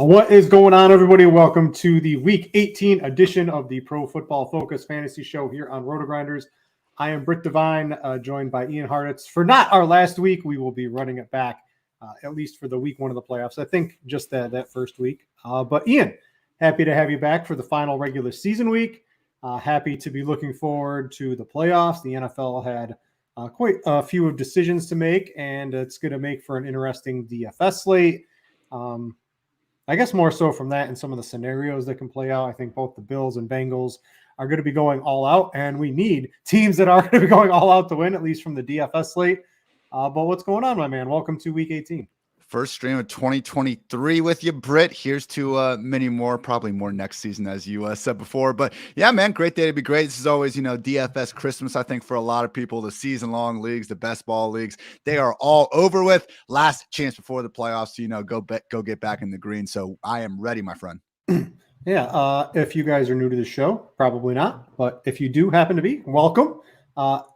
What is going on, everybody? Welcome to the Week 18 edition of the Pro Football Focus Fantasy Show here on RotoGrinders. I am Brit Devine, joined by Ian Hartitz. For not our last week, we will be running it back, at least for the week one of the playoffs. I think just that first week. But Ian, happy to have you back for the final regular season week. Happy to be looking forward to the playoffs. The NFL had quite a few decisions to make, and it's going to make for an interesting DFS slate. I guess more so from that and some of the scenarios that can play out. I think both the Bills and Bengals are going to be going all out, and we need teams that are going to be going all out to win, at least from the DFS slate. But what's going on, my man? Welcome to Week 18. First stream of 2023 with you, Britt. Here's to many more, probably more next season, as you said before. But yeah, man, great day to be great. This is always, DFS Christmas. I think for a lot of people, the season-long leagues, the best ball leagues, they are all over with. Last chance before the playoffs to, go get back in the green. So I am ready, my friend. Yeah, if you guys are new to the show, probably not. But if you do happen to be, welcome.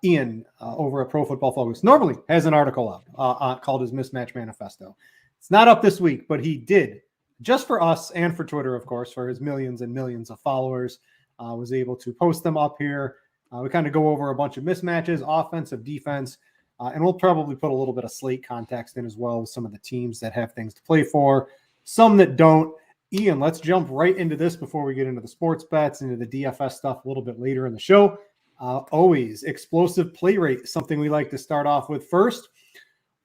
Ian over at Pro Football Focus normally has an article up called his Mismatch Manifesto. It's not up this week, but he did, just for us and for Twitter, of course, for his millions and millions of followers, was able to post them up here. We kind of go over a bunch of mismatches, offensive, defense, and we'll probably put a little bit of slate context in as well with some of the teams that have things to play for, some that don't. Ian, let's jump right into this before we get into the sports bets, into the DFS stuff a little bit later in the show. Always explosive play rate, something we like to start off with first.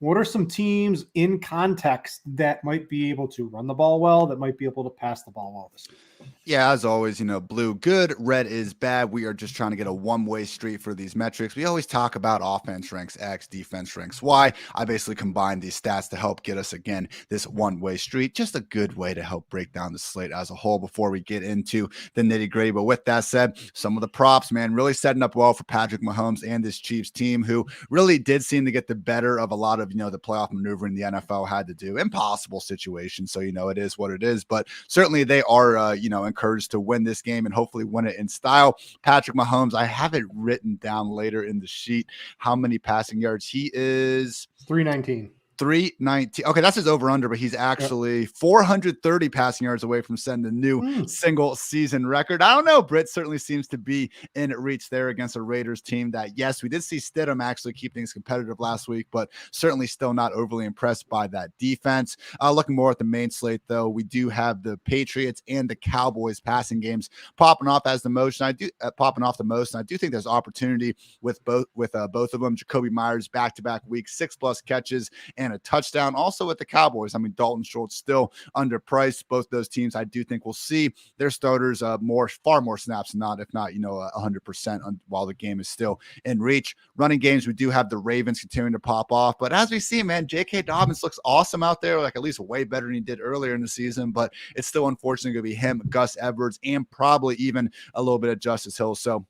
What are some teams in context that might be able to run the ball well, that might be able to pass the ball well this week? Yeah, as always, blue good, red is bad. We are just trying to get a one-way street for these metrics. We always talk about offense ranks X, defense ranks Y. I basically combine these stats to help get us, again, this one-way street. Just a good way to help break down the slate as a whole before we get into the nitty-gritty. But with that said, some of the props, man, really setting up well for Patrick Mahomes and this Chiefs team, who really did seem to get the better of a lot of, the playoff maneuvering the NFL had to do. Impossible situation. So, it is what it is. But certainly they are, encouraged to win this game and hopefully win it in style. Patrick Mahomes, I have it written down later in the sheet how many passing yards he is. 319. 319. Okay, that's his over-under, but he's actually 430 passing yards away from setting the new single season record. I don't know. Britt certainly seems to be in reach there against a Raiders team that, yes, we did see Stidham actually keep things competitive last week, but certainly still not overly impressed by that defense. Looking more at the main slate, though, we do have the Patriots and the Cowboys passing games popping off the most. And I do think there's opportunity with both of them. Jacoby Myers back-to-back weeks, 6+ catches and a touchdown. Also with the Cowboys, Dalton Schultz still underpriced. Both those teams, I do think we'll see their starters far more snaps than not, if not 100% while the game is still in reach. Running games, we do have the Ravens continuing to pop off, but as we see, man, J.K. Dobbins looks awesome out there, like at least way better than he did earlier in the season. But it's still unfortunately going to be him, Gus Edwards, and probably even a little bit of Justice Hill. So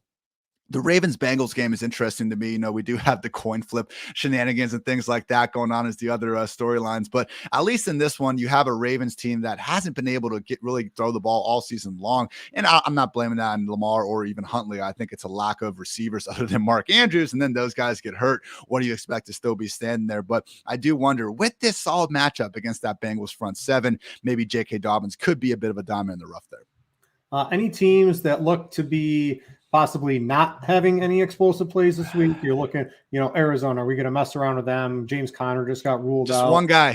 the Ravens-Bengals game is interesting to me. We do have the coin flip shenanigans and things like that going on as the other storylines. But at least in this one, you have a Ravens team that hasn't been able to really throw the ball all season long. And I'm not blaming that on Lamar or even Huntley. I think it's a lack of receivers other than Mark Andrews. And then those guys get hurt. What do you expect to still be standing there? But I do wonder, with this solid matchup against that Bengals front seven, maybe J.K. Dobbins could be a bit of a diamond in the rough there. Any teams that look to be possibly not having any explosive plays this week? You're looking, Arizona, are we going to mess around with them? James Conner just got ruled out.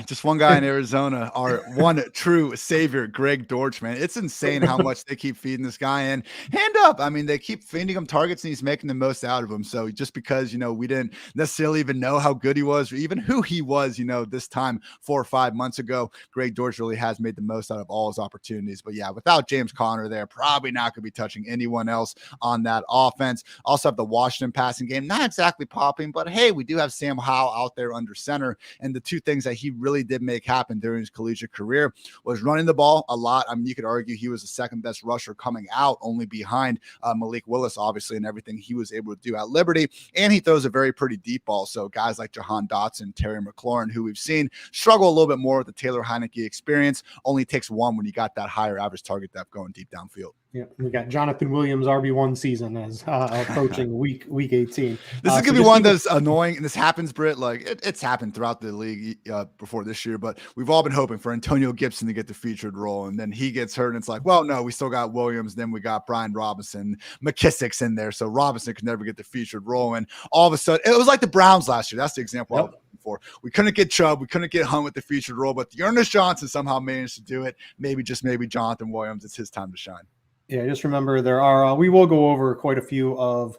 Just one guy in Arizona, our one true savior, Greg Dortch, man. It's insane how much they keep feeding this guy in. Hand up. They keep feeding him targets and he's making the most out of them. So just because, we didn't necessarily even know how good he was or even who he was, this time 4 or 5 months ago, Greg Dortch really has made the most out of all his opportunities. But yeah, without James Conner there, probably not going to be touching anyone else on that offense. Also have the Washington passing game, not exactly popping, but hey, we do have Sam Howell out there under center. And the two things that he really did make happen during his collegiate career was running the ball a lot. You could argue he was the second best rusher coming out, only behind Malik Willis, obviously, and everything he was able to do at Liberty. And he throws a very pretty deep ball. So guys like Jahan Dotson, Terry McLaurin, who we've seen struggle a little bit more with the Taylor Heineke experience, only takes one when you got that higher average target depth going deep downfield. Yeah, we got Jonathan Williams, RB1 season season as approaching week 18. This is going to be one that's annoying, and this happens, Britt. Like it's happened throughout the league before this year, but we've all been hoping for Antonio Gibson to get the featured role, and then he gets hurt, and it's like, well, no, we still got Williams, then we got Brian Robinson, McKissick's in there, so Robinson could never get the featured role, and all of a sudden, it was like the Browns last year. That's the example I was looking for. We couldn't get Chubb, we couldn't get Hunt with the featured role, but Ernest Johnson somehow managed to do it. Maybe, just maybe, Jonathan Williams, it's his time to shine. Yeah, just remember there are, we will go over quite a few of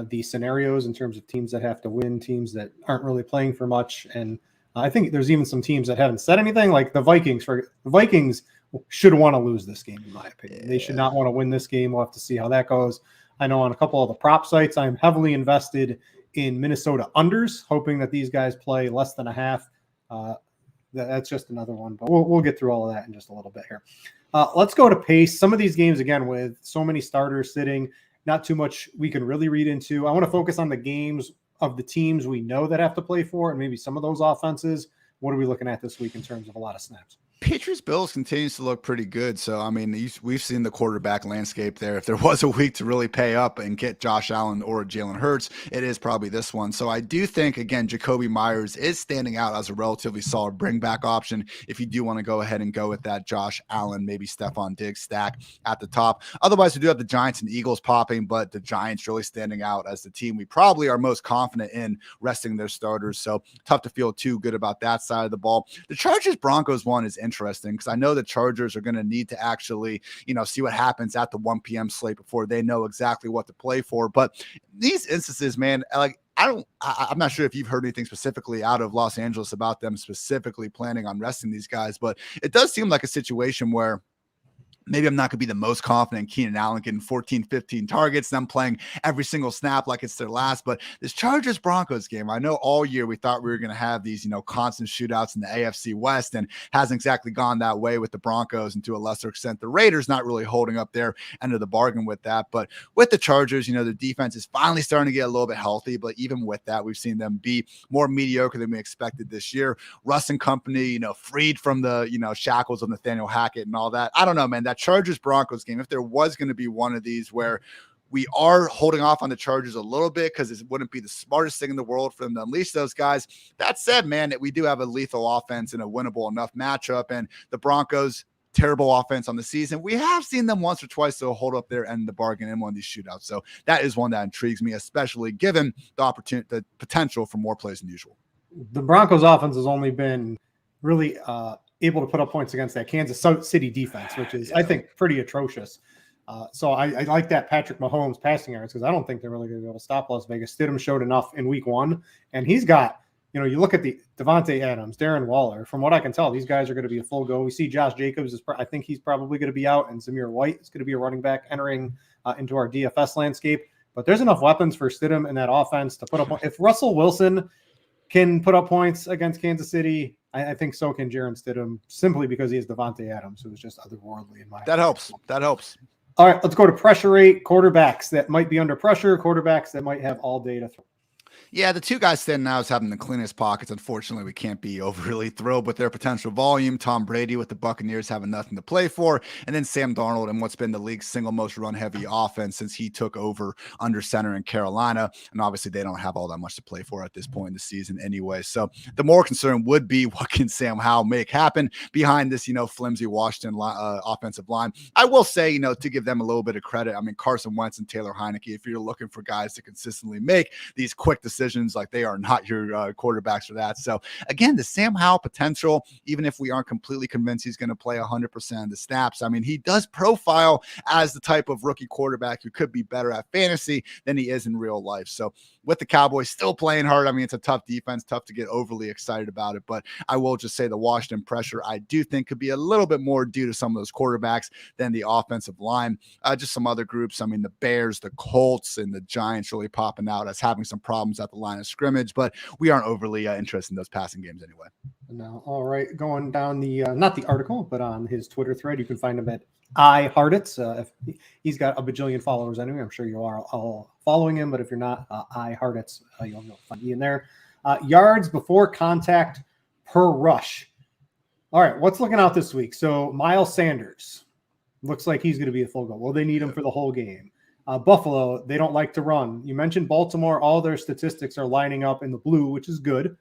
the scenarios in terms of teams that have to win, teams that aren't really playing for much. And I think there's even some teams that haven't said anything, like the Vikings. The Vikings should want to lose this game, in my opinion. Yeah. They should not want to win this game. We'll have to see how that goes. I know on a couple of the prop sites, I'm heavily invested in Minnesota unders, hoping that these guys play less than a half. That's just another one, but we'll get through all of that in just a little bit here. Let's go to pace. Some of these games, again, with so many starters sitting, not too much we can really read into. I want to focus on the games of the teams we know that have to play for, and maybe some of those offenses. What are we looking at this week in terms of a lot of snaps? Patriots Bills continues to look pretty good. So, I mean, we've seen the quarterback landscape there. If there was a week to really pay up and get Josh Allen or Jalen Hurts, it is probably this one. So I do think, again, Jacoby Myers is standing out as a relatively solid bring back option. If you do want to go ahead and go with that Josh Allen, maybe Stephon Diggs stack at the top. Otherwise, we do have the Giants and Eagles popping, but the Giants really standing out as the team we probably are most confident in resting their starters. So tough to feel too good about that side of the ball. The Chargers Broncos one is interesting because I know the Chargers are going to need to actually, see what happens at the 1 p.m. slate before they know exactly what to play for. But these instances, man, like I'm not sure if you've heard anything specifically out of Los Angeles about them specifically planning on resting these guys, but it does seem like a situation where maybe I'm not going to be the most confident in Keenan Allen getting 14, 15 targets. And I'm playing every single snap like it's their last. But this Chargers-Broncos game, I know all year we thought we were going to have these, constant shootouts in the AFC West, and hasn't exactly gone that way with the Broncos, and to a lesser extent, the Raiders not really holding up their end of the bargain with that. But with the Chargers, the defense is finally starting to get a little bit healthy. But even with that, we've seen them be more mediocre than we expected this year. Russ and company, freed from the, shackles of Nathaniel Hackett and all that. I don't know, man. That Chargers Broncos game, if there was going to be one of these where we are holding off on the Chargers a little bit because it wouldn't be the smartest thing in the world for them to unleash those guys. That said, man, we do have a lethal offense and a winnable enough matchup, and the Broncos, terrible offense on the season. We have seen them once or twice so hold up their end of the bargain in one of these shootouts. So that is one that intrigues me, especially given the opportunity, the potential for more plays than usual. The Broncos offense has only been really able to put up points against that Kansas City defense, which is, I think, pretty atrocious. So I like that Patrick Mahomes passing yards because I don't think they're really going to be able to stop Las Vegas. Stidham showed enough in week 1, and he's got, you look at the Devontae Adams, Darren Waller. From what I can tell, these guys are going to be a full go. We see Josh Jacobs, I think he's probably going to be out, and Zamir White is going to be a running back entering into our DFS landscape. But there's enough weapons for Stidham in that offense to put up. If Russell Wilson can put up points against Kansas City, I think so can Jaron Stidham, simply because he has Devontae Adams, who is just otherworldly in my opinion. That helps. All right, let's go to pressure rate, quarterbacks that might be under pressure, quarterbacks that might have all day to throw. Yeah, the two guys standing out as having the cleanest pockets. Unfortunately, we can't be overly thrilled with their potential volume. Tom Brady with the Buccaneers having nothing to play for, and then Sam Darnold and what's been the league's single most run-heavy offense since he took over under center in Carolina. And obviously, they don't have all that much to play for at this point in the season anyway. So the more concern would be what can Sam Howell make happen behind this, flimsy Washington offensive line. I will say, to give them a little bit of credit, I mean, Carson Wentz and Taylor Heineke, if you're looking for guys to consistently make these quick decisions, like they are not your quarterbacks for that. So again, the Sam Howell potential, even if we aren't completely convinced he's going to play 100% of the snaps, I mean, he does profile as the type of rookie quarterback who could be better at fantasy than he is in real life. So with the Cowboys still playing hard, I mean, it's a tough defense, tough to get overly excited about it, but I will just say the Washington pressure, I do think could be a little bit more due to some of those quarterbacks than the offensive line. Just some other groups. I mean, the Bears, the Colts, and the Giants really popping out as having some problems at the line of scrimmage, but we aren't overly interested in those passing games anyway. No. All right. Going down the, not the article, but on his Twitter thread, you can find him at Hartitz. If he's got a bajillion followers anyway, I'm sure you are all following him, but if you're not, Hartitz, you'll find me in there. Yards before contact per rush. All right. What's looking out this week? So Miles Sanders looks like he's going to be a full go. Well, they need him for the whole game. Buffalo, they don't like to run. You mentioned Baltimore. All their statistics are lining up in the blue, which is good.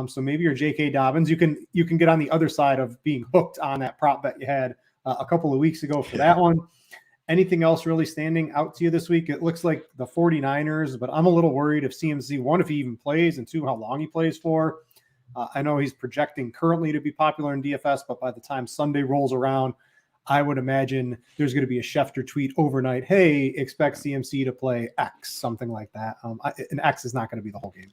So maybe your J.K. Dobbins, you can get on the other side of being hooked on that prop bet you had a couple of weeks ago for that one. Anything else really standing out to you this week? It looks like the 49ers, but I'm a little worried if CMC, one, if he even plays, and two, how long he plays for. I know he's projecting currently to be popular in DFS, but by the time Sunday rolls around, I would imagine there's going to be a Schefter tweet overnight. Hey, expect CMC to play X, something like that. And X is not going to be the whole game.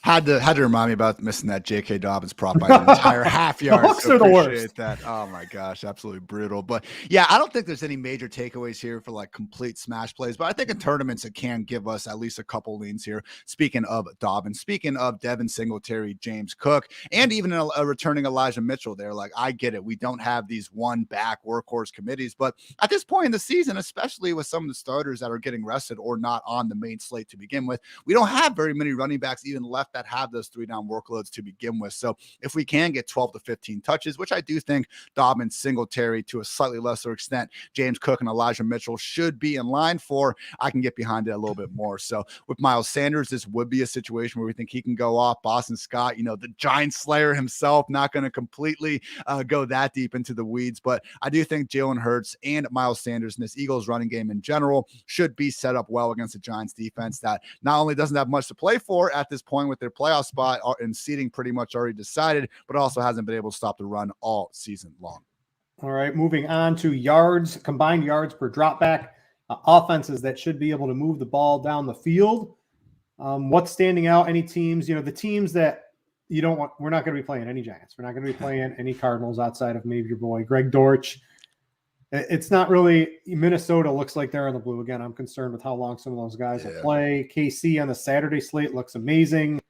Had to remind me about missing that J.K. Dobbins prop by an entire half yard. The hooks are the worst. That. Oh my gosh, absolutely brutal. But yeah, I don't think there's any major takeaways here for like complete smash plays. But I think in tournaments it can give us at least a couple leans here. Speaking of Dobbins, speaking of Devin Singletary, James Cook, and even a returning Elijah Mitchell there. Like, I get it. We don't have these one back workhorse committees, but at this point in the season, especially with some of the starters that are getting rested or not on the main slate to begin with, we don't have very many running backs even left that have those 3-down workloads to begin with. So if we can get 12 to 15 touches, which I do think Dobbins, Singletary, to a slightly lesser extent, James Cook and Elijah Mitchell should be in line for, I can get behind it a little bit more. So with Miles Sanders, this would be a situation where we think he can go off. Boston Scott, the giant slayer himself, not going to completely go that deep into the weeds, but I do think Jalen Hurts and Miles Sanders and this Eagles running game in general should be set up well against the Giants defense that not only doesn't have much to play for at this point with their playoff spot and seeding pretty much already decided, but also hasn't been able to stop the run all season long. All right, moving on to yards, combined yards per dropback, offenses that should be able to move the ball down the field. What's standing out? Any teams, the teams that you don't want, we're not going to be playing any Giants. We're not going to be playing any Cardinals outside of maybe your boy Greg Dortch. It's not really, Minnesota looks like they're in the blue. Again, I'm concerned with how long some of those guys will play. KC on the Saturday slate looks amazing.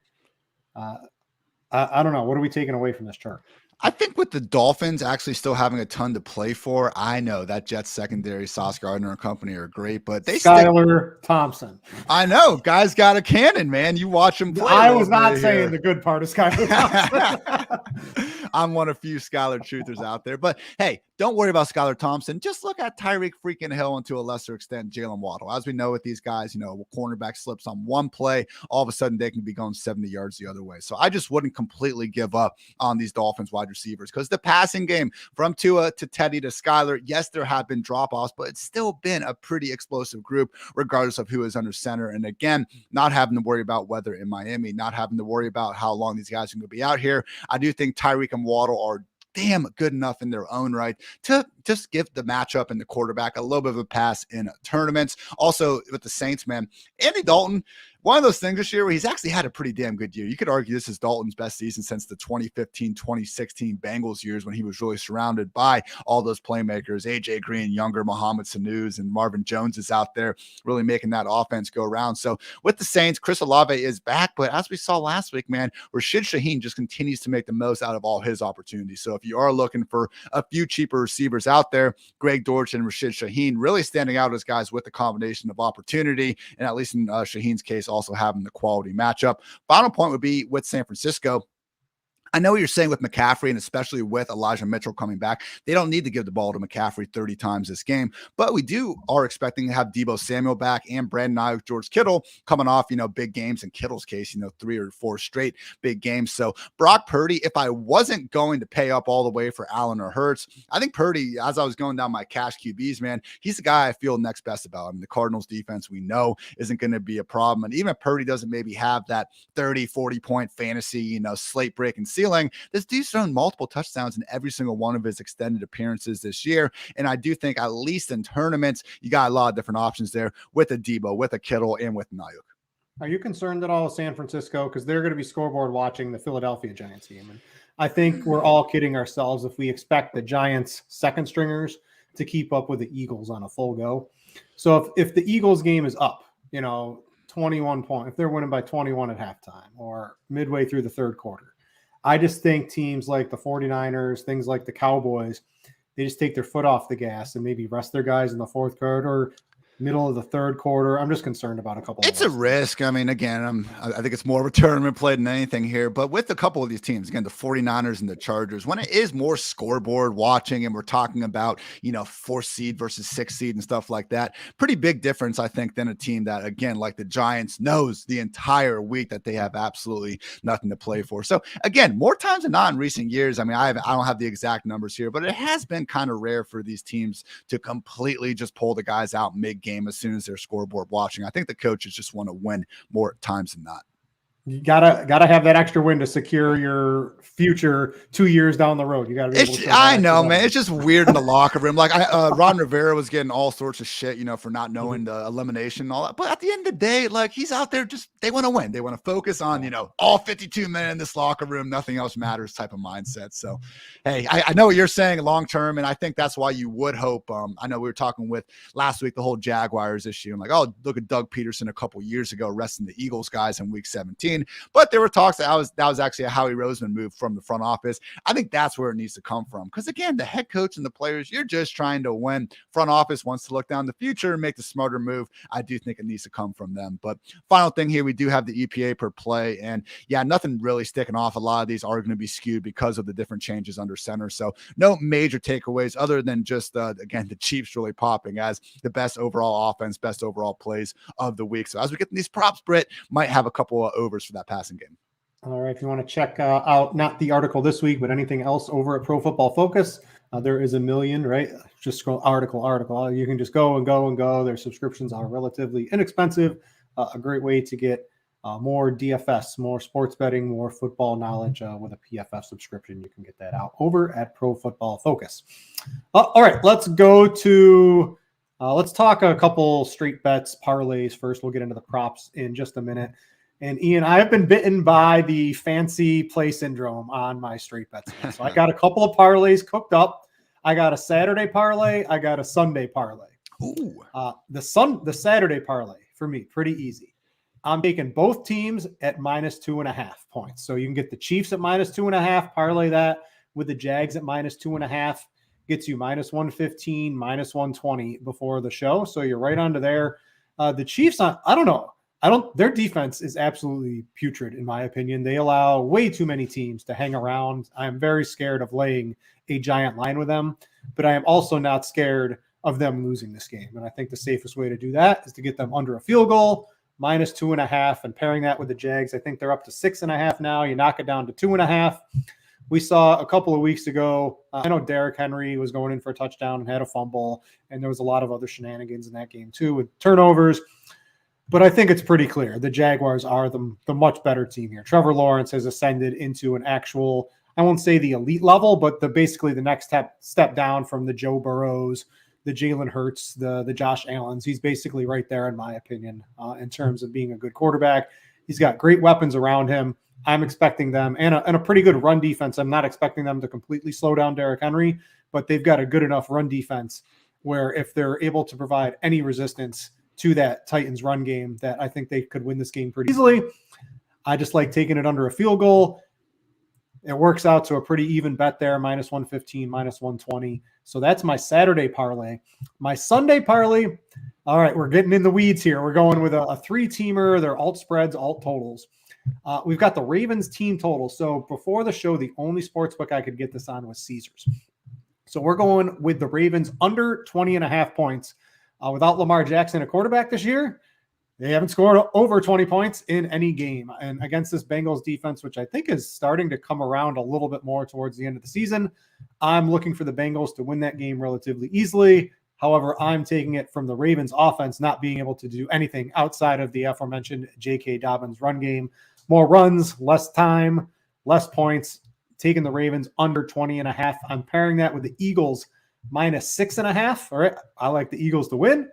I don't know. What are we taking away from this chart? I think with the Dolphins actually still having a ton to play for, I know that Jets secondary, Sauce Gardner and company are great, but they Skylar Thompson. I know, guy's got a cannon, man. You watch him play. I was not saying the good part of Skylar Thompson. I'm one of few Skylar truthers out there, but hey, don't worry about Skylar Thompson. Just look at Tyreek freaking Hill and to a lesser extent, Jalen Waddle. As we know with these guys, cornerback slips on one play, all of a sudden they can be going 70 yards the other way. So I just wouldn't completely give up on these Dolphins wide receivers because the passing game from Tua to Teddy to Skylar, yes, there have been drop-offs, but it's still been a pretty explosive group regardless of who is under center. And again, not having to worry about weather in Miami, not having to worry about how long these guys are going to be out here. I do think Tyreek and Waddle are damn good enough in their own right to just give the matchup and the quarterback a little bit of a pass in tournaments. Also with the Saints, man, Andy Dalton, one of those things this year where he's actually had a pretty damn good year. You could argue this is Dalton's best season since the 2015, 2016 Bengals years when he was really surrounded by all those playmakers, AJ Green, younger Mohamed Sanu's, and Marvin Jones is out there really making that offense go around. So with the Saints, Chris Olave is back, but as we saw last week, man, Rashid Shaheed just continues to make the most out of all his opportunities. So if you are looking for a few cheaper receivers out there, Greg Dortch and Rashid Shaheed really standing out as guys with the combination of opportunity, and at least in Shaheed's case, also having the quality matchup. Final point would be with San Francisco. I know what you're saying with McCaffrey, and especially with Elijah Mitchell coming back, they don't need to give the ball to McCaffrey 30 times this game, but we are expecting to have Deebo Samuel back and Brandon Ayuk, George Kittle coming off, big games in Kittle's case, 3 or 4 straight big games. So Brock Purdy, if I wasn't going to pay up all the way for Allen or Hurts, I think Purdy, as I was going down my cash QBs, man, he's the guy I feel next best about. I mean, the Cardinals defense we know isn't going to be a problem. And even if Purdy doesn't maybe have that 30, 40 point fantasy, slate break and ceiling, this dude's thrown multiple touchdowns in every single one of his extended appearances this year. And I do think at least in tournaments, you got a lot of different options there with a Deebo, with a Kittle, and with Ayuk. Are you concerned at all with San Francisco? Because they're going to be scoreboard watching the Philadelphia Giants game. And I think we're all kidding ourselves if we expect the Giants second stringers to keep up with the Eagles on a full go. So if the Eagles game is up, 21 points, if they're winning by 21 at halftime or midway through the third quarter, I just think teams like the 49ers, things like the Cowboys, they just take their foot off the gas and maybe rest their guys in the fourth quarter. middle of the third quarter. I'm just concerned about a couple. It's a risk. I mean, again, I think it's more of a tournament play than anything here. But with a couple of these teams, again, the 49ers and the Chargers, when it is more scoreboard watching and we're talking about, 4th seed versus 6th seed and stuff like that, pretty big difference, I think, than a team that, again, like the Giants, knows the entire week that they have absolutely nothing to play for. So, again, more times than not in recent years, I mean, I don't have the exact numbers here, but it has been kind of rare for these teams to completely just pull the guys out mid-game as soon as they're scoreboard watching. I think the coaches just want to win more times than not. You gotta have that extra win to secure your future 2 years down the road. You gotta be able to. I know, man. It's just weird in the locker room. Like Ron Rivera was getting all sorts of shit, for not knowing the elimination and all that. But at the end of the day, like, he's out there they want to win. They want to focus on, all 52 men in this locker room. Nothing else matters type of mindset. So, hey, I know what you're saying long term, and I think that's why you would hope. I know we were talking with last week the whole Jaguars issue. I'm like, oh, look at Doug Peterson a couple years ago resting the Eagles guys in Week 17. But there were talks that was actually a Howie Roseman move from the front office. I think that's where it needs to come from. Because, again, the head coach and the players, you're just trying to win. Front office wants to look down the future and make the smarter move. I do think it needs to come from them. But final thing here, we do have the EPA per play. And, yeah, nothing really sticking off. A lot of these are going to be skewed because of the different changes under center. So no major takeaways other than just, again, the Chiefs really popping as the best overall offense, best overall plays of the week. So as we get these props, Britt might have a couple of overs for that passing game. All right. If you want to check out not the article this week, but anything else over at Pro Football Focus, there is a million, right? Just scroll article. You can just go and go. Their subscriptions are relatively inexpensive. A great way to get more DFS, more sports betting, more football knowledge with a PFF subscription. You can get that out over at Pro Football Focus. All right. Let's go to let's talk a couple straight bets, parlays first. We'll get into the props in just a minute. And Ian, I have been bitten by the fancy play syndrome on my straight bets. So I got a couple of parlays cooked up. I got a Saturday parlay. I got a Sunday parlay. Ooh. The Saturday parlay for me, pretty easy. I'm taking both teams at -2.5 points. So you can get the Chiefs at -2.5, parlay that with the Jags at -2.5, gets you -115, -120 before the show. So you're right onto there. The Chiefs, I don't know. Their defense is absolutely putrid, in my opinion. They allow way too many teams to hang around. I am very scared of laying a giant line with them, but I am also not scared of them losing this game. And I think the safest way to do that is to get them under a field goal, -2.5, and pairing that with the Jags. I think they're up to 6.5 now. You knock it down to 2.5. We saw a couple of weeks ago, I know Derrick Henry was going in for a touchdown and had a fumble, and there was a lot of other shenanigans in that game too with turnovers. But I think it's pretty clear the Jaguars are the much better team here. Trevor Lawrence has ascended into an actual, I won't say the elite level, but basically the next step down from the Joe Burrows, the Jalen Hurts, the Josh Allens. He's basically right there, in my opinion, in terms of being a good quarterback. He's got great weapons around him. I'm expecting them, and a pretty good run defense. I'm not expecting them to completely slow down Derrick Henry, but they've got a good enough run defense where if they're able to provide any resistance to that Titans run game, that I think they could win this game pretty easily. I just like taking it under a field goal. It works out to a pretty even bet there, -115, -120. So that's my Saturday parlay. My Sunday parlay, all right, we're getting in the weeds here. We're going with a three-teamer. They're alt spreads, alt totals. We've got the Ravens team total. So before the show, the only sportsbook I could get this on was Caesars. So we're going with the Ravens under 20.5 points. Without Lamar Jackson, a quarterback this year, they haven't scored over 20 points in any game. And against this Bengals defense, which I think is starting to come around a little bit more towards the end of the season, I'm looking for the Bengals to win that game relatively easily. However, I'm taking it from the Ravens offense not being able to do anything outside of the aforementioned J.K. Dobbins run game. More runs, less time, less points. Taking the Ravens under 20.5. I'm pairing that with the Eagles -6.5. All right. I like the Eagles to win.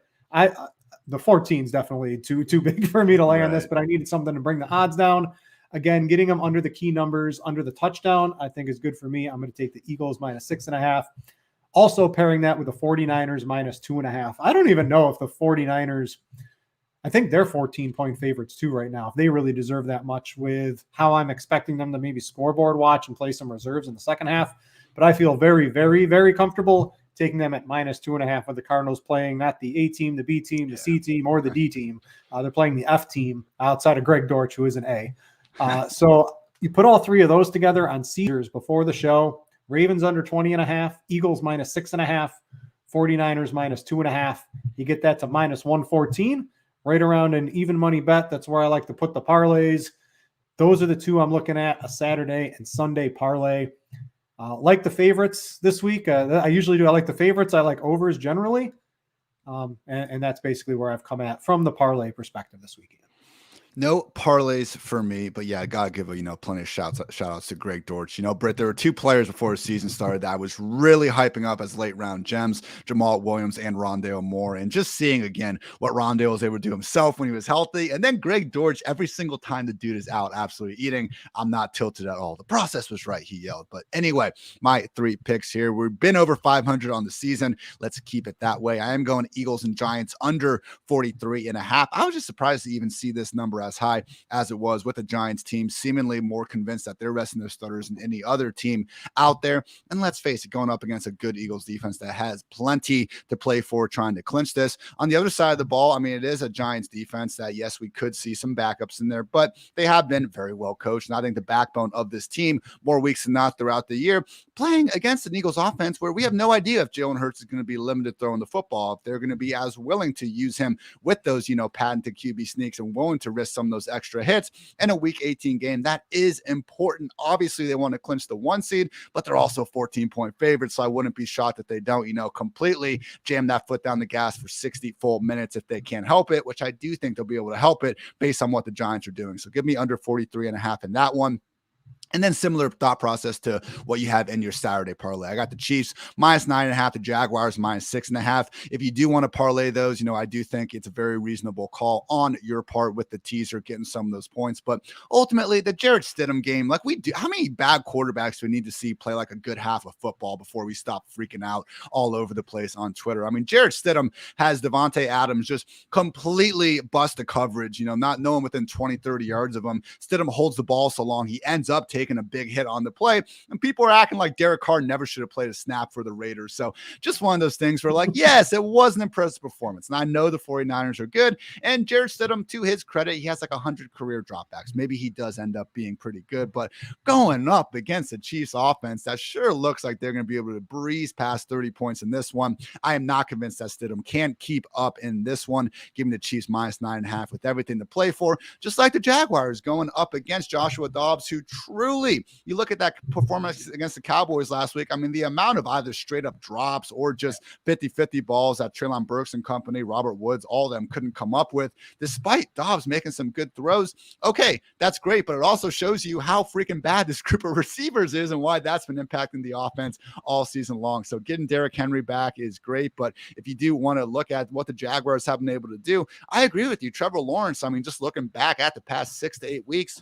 The 14 is definitely too big for me to lay on this, but I needed something to bring the odds down. Again, getting them under the key numbers, under the touchdown, I think is good for me. I'm going to take the Eagles -6.5. Also pairing that with the 49ers -2.5. I don't even know if the 49ers, I think they're 14-point favorites too right now. If they really deserve that much with how I'm expecting them to maybe scoreboard watch and play some reserves in the second half. But I feel very, very, very comfortable taking them at -2.5 with the Cardinals playing not the A team, the B team, the C team, or the D team. They're playing the F team outside of Greg Dortch, who is an A. So you put all three of those together on Caesars before the show. Ravens under 20.5, Eagles -6.5, 49ers -2.5. You get that to -114, right around an even money bet. That's where I like to put the parlays. Those are the two I'm looking at, a Saturday and Sunday parlay. Like the favorites this week. I usually do. I like the favorites. I like overs generally. And that's basically where I've come at from the parlay perspective this weekend. No parlays for me, but yeah, I gotta give plenty of shout outs to Greg Dortch. Britt, there were two players before the season started that I was really hyping up as late round gems: Jamal Williams and Rondale Moore. And just seeing again what Rondale was able to do himself when he was healthy, and then Greg Dortch every single time the dude is out absolutely eating. I'm not tilted at all. The process was right, he yelled. But anyway, my three picks here. We've been over 500 on the season. Let's keep it that way. I am going Eagles and Giants under 43.5. I was just surprised to even see this number as high as it was, with the Giants team seemingly more convinced that they're resting their starters than any other team out there. And let's face it, going up against a good Eagles defense that has plenty to play for, trying to clinch this. On the other side of the ball, I mean, it is a Giants defense that, yes, we could see some backups in there, but they have been very well coached. And I think the backbone of this team, more weeks than not throughout the year, playing against an Eagles offense where we have no idea if Jalen Hurts is going to be limited throwing the football, if they're going to be as willing to use him with those, patented QB sneaks and willing to risk some of those extra hits in a week 18 game. That is important. Obviously, they want to clinch the 1 seed, but they're also 14-point favorites. So I wouldn't be shocked if they don't, completely jam that foot down the gas for 60 full minutes if they can't help it, which I do think they'll be able to help it based on what the Giants are doing. So give me under 43.5 in that one. And then similar thought process to what you have in your Saturday parlay. I got the Chiefs -9.5, the Jaguars -6.5. If you do want to parlay those, I do think it's a very reasonable call on your part with the teaser getting some of those points. But ultimately, the Jarrett Stidham game, like we do, how many bad quarterbacks do we need to see play like a good half of football before we stop freaking out all over the place on Twitter? I mean, Jarrett Stidham has Devontae Adams just completely bust the coverage, not knowing within 20, 30 yards of him. Stidham holds the ball so long, he ends up taking a big hit on the play, and people are acting like Derek Carr never should have played a snap for the Raiders. So just one of those things where, like, yes, it was an impressive performance, and I know the 49ers are good, and Jarrett Stidham, to his credit, he has like 100 career dropbacks. Maybe he does end up being pretty good, but going up against the Chiefs offense, that sure looks like they're going to be able to breeze past 30 points in this one. I am not convinced that Stidham can't keep up in this one. Give me the Chiefs -9.5 with everything to play for, just like the Jaguars going up against Joshua Dobbs, who truly, you look at that performance against the Cowboys last week. I mean, the amount of either straight up drops or just 50-50 balls that Treylon Burks and company, Robert Woods, all of them couldn't come up with, despite Dobbs making some good throws. Okay, that's great, but it also shows you how freaking bad this group of receivers is and why that's been impacting the offense all season long. So getting Derrick Henry back is great, but if you do want to look at what the Jaguars have been able to do, I agree with you. Trevor Lawrence, I mean, just looking back at the past 6 to 8 weeks,